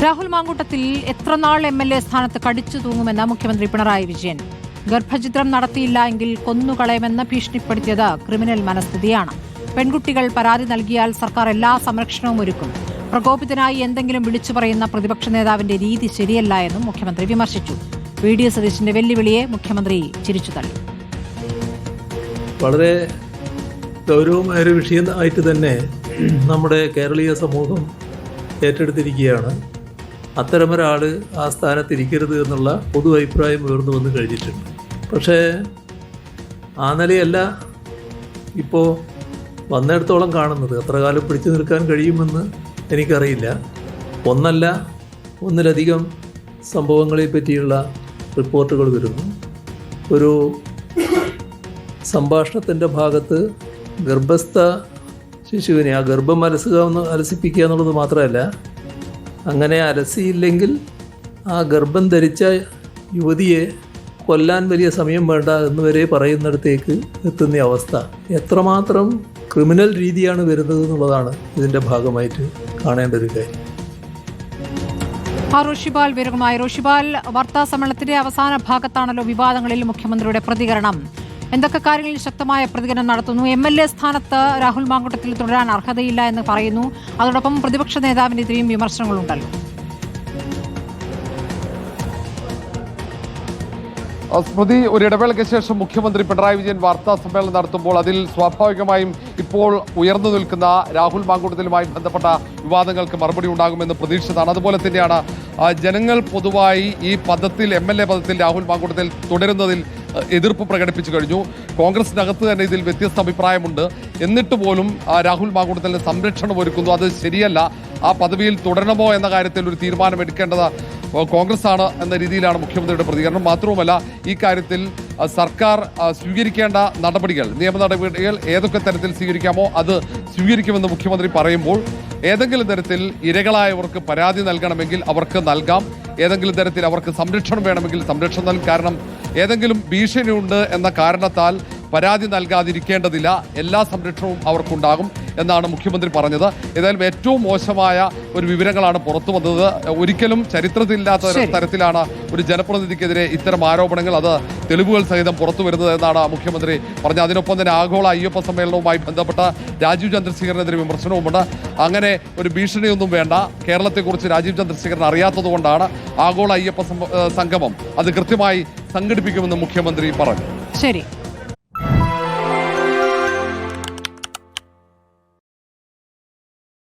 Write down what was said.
രാഹുൽ മാങ്കൂട്ടത്തിൽ എത്ര നാൾ MLA സ്ഥാനത്ത് കടിച്ചു തൂങ്ങുമെന്ന് മുഖ്യമന്ത്രി പിണറായി വിജയൻ. ഗർഭഛിദ്രം നടത്തിയില്ല എങ്കിൽ കൊന്നുകളയുമെന്ന് ഭീഷണിപ്പെടുത്തിയത് ക്രിമിനൽ മനസ്ഥിതിയാണ്. പെൺകുട്ടികൾ പരാതി നൽകിയാൽ സർക്കാർ എല്ലാ സംരക്ഷണവും ഒരുക്കും. പ്രകോപിതനായി എന്തെങ്കിലും വിളിച്ചു പറയുന്ന പ്രതിപക്ഷ നേതാവിന്റെ രീതി ശരിയല്ല എന്നും മുഖ്യമന്ത്രി വിമർശിച്ചു. VD സതീശന്റെ വെല്ലുവിളിയെ മുഖ്യമന്ത്രി ചിരിച്ചുതള്ളി. വളരെ ഗൗരവമായൊരു വിഷയമായിട്ട് തന്നെ നമ്മുടെ കേരളീയ സമൂഹം ഏറ്റെടുത്തിരിക്കുകയാണ്. അത്തരമൊരാൾ ആ സ്ഥാനത്തിരിക്കരുത് എന്നുള്ള പൊതു അഭിപ്രായം ഉയർന്നു വന്നു കഴിഞ്ഞിട്ടുണ്ട്. പക്ഷേ ആ നിലയല്ല ഇപ്പോൾ വന്നിടത്തോളം കാണുന്നത്. എത്ര കാലം പിടിച്ചു നിൽക്കാൻ കഴിയുമെന്ന് എനിക്കറിയില്ല. ഒന്നല്ല ഒന്നിലധികം സംഭവങ്ങളെ പറ്റിയുള്ള റിപ്പോർട്ടുകൾ വരുന്നു. ഒരു സംഭാഷണത്തിൻ്റെ ഭാഗത്ത് ഗർഭസ്ഥ ശിശുവിനെ ആ ഗർഭം അലസിപ്പിക്കുക എന്നുള്ളത് മാത്രമല്ല, അങ്ങനെ അലസിയില്ലെങ്കിൽ ആ ഗർഭം ധരിച്ച യുവതിയെ കൊല്ലാൻ വലിയ സമയം വേണ്ട എന്ന് വരെ പറയുന്നിടത്തേക്ക് എത്തുന്ന അവസ്ഥ. എത്രമാത്രം ക്രിമിനൽ രീതിയാണ് വരുന്നത് എന്നുള്ളതാണ് ഇതിൻ്റെ ഭാഗമായിട്ട് കാണേണ്ട ഒരു കാര്യം. റോഷിബാൽ വിവരങ്ങളുമായി. റോഷിബാൽ, വാർത്താ സമ്മേളനത്തിന്റെ അവസാന ഭാഗത്താണല്ലോ വിവാദങ്ങളിൽ മുഖ്യമന്ത്രിയുടെ പ്രതികരണം. എന്തൊക്കെ കാര്യങ്ങളിൽ ശക്തമായ പ്രതികരണം നടത്തുന്നു? MLA സ്ഥാനത്ത് രാഹുൽ മാങ്കൂട്ടത്തിൽ തുടരാൻ അർഹതയില്ല എന്ന് പറയുന്നു. അതോടൊപ്പം പ്രതിപക്ഷ നേതാവിനെതിരെയും വിമർശനങ്ങളുണ്ടല്ലോ. സ്മൃതി, ഒരു ഇടവേളയ്ക്ക് ശേഷം മുഖ്യമന്ത്രി പിണറായി വിജയൻ വാർത്താ സമ്മേളനം നടത്തുമ്പോൾ അതിൽ സ്വാഭാവികമായും ഇപ്പോൾ ഉയർന്നു നിൽക്കുന്ന രാഹുൽ മാങ്കൂട്ടത്തിലുമായി ബന്ധപ്പെട്ട വിവാദങ്ങൾക്ക് മറുപടി ഉണ്ടാകുമെന്ന് പ്രതീക്ഷിച്ചതാണ്. അതുപോലെ തന്നെയാണ് ജനങ്ങൾ പൊതുവായി ഈ പദത്തിൽ MLA പദത്തിൽ രാഹുൽ മാങ്കൂട്ടത്തിൽ തുടരുന്നതിൽ എതിർപ്പ് പ്രകടിപ്പിച്ചു കഴിഞ്ഞു. കോൺഗ്രസിനകത്ത് തന്നെ ഇതിൽ വ്യത്യസ്ത അഭിപ്രായമുണ്ട്. എന്നിട്ട് പോലും രാഹുൽ മാങ്കൂട്ടത്തിന് സംരക്ഷണം ഒരുക്കുന്നു. അത് ശരിയല്ല. ആ പദവിയിൽ തുടരണമോ എന്ന കാര്യത്തിൽ ഒരു തീരുമാനം എടുക്കേണ്ടത് കോൺഗ്രസ് ആണ് എന്ന രീതിയിലാണ് മുഖ്യമന്ത്രിയുടെ പ്രതികരണം. മാത്രവുമല്ല, ഈ കാര്യത്തിൽ സർക്കാർ സ്വീകരിക്കേണ്ട നടപടികൾ, നിയമ നടപടികൾ ഏതൊക്കെ തരത്തിൽ സ്വീകരിക്കാമോ അത് സ്വീകരിക്കുമെന്ന് മുഖ്യമന്ത്രി പറയുമ്പോൾ, ഏതെങ്കിലും തരത്തിൽ ഇരകളായവർക്ക് പരാതി നൽകണമെങ്കിൽ അവർക്ക് നൽകാം. ഏതെങ്കിലും തരത്തിൽ അവർക്ക് സംരക്ഷണം വേണമെങ്കിൽ സംരക്ഷണം നൽകും. കാരണം ഏതെങ്കിലും ഭീഷണിയുണ്ട് എന്ന കാരണത്താൽ പരാതി നൽകാതിരിക്കേണ്ടതില്ല. എല്ലാ സംരക്ഷണവും അവർക്കുണ്ടാകും എന്നാണ് മുഖ്യമന്ത്രി പറഞ്ഞത്. ഏതായാലും ഏറ്റവും മോശമായ ഒരു വിവരങ്ങളാണ് പുറത്തു വന്നത്. ഒരിക്കലും ചരിത്രത്തിലില്ലാത്ത തരത്തിലാണ് ഒരു ജനപ്രതിനിധിക്കെതിരെ ഇത്തരം ആരോപണങ്ങൾ, അത് തെളിവുകൾ സഹിതം പുറത്തു വരുന്നത് എന്നാണ് മുഖ്യമന്ത്രി പറഞ്ഞത്. അതിനൊപ്പം തന്നെ ആഗോള അയ്യപ്പ സമ്മേളനവുമായി ബന്ധപ്പെട്ട രാജീവ് ചന്ദ്രശേഖരനെതിരെ വിമർശനവുമുണ്ട്. അങ്ങനെ ഒരു ഭീഷണിയൊന്നും വേണ്ട. കേരളത്തെക്കുറിച്ച് രാജീവ് ചന്ദ്രശേഖരൻ അറിയാത്തത് കൊണ്ടാണ് ആഗോള അയ്യപ്പ സംഗമം അത് കൃത്യമായി സംഘടിപ്പിക്കുമെന്ന് മുഖ്യമന്ത്രി പറഞ്ഞു. ശരി.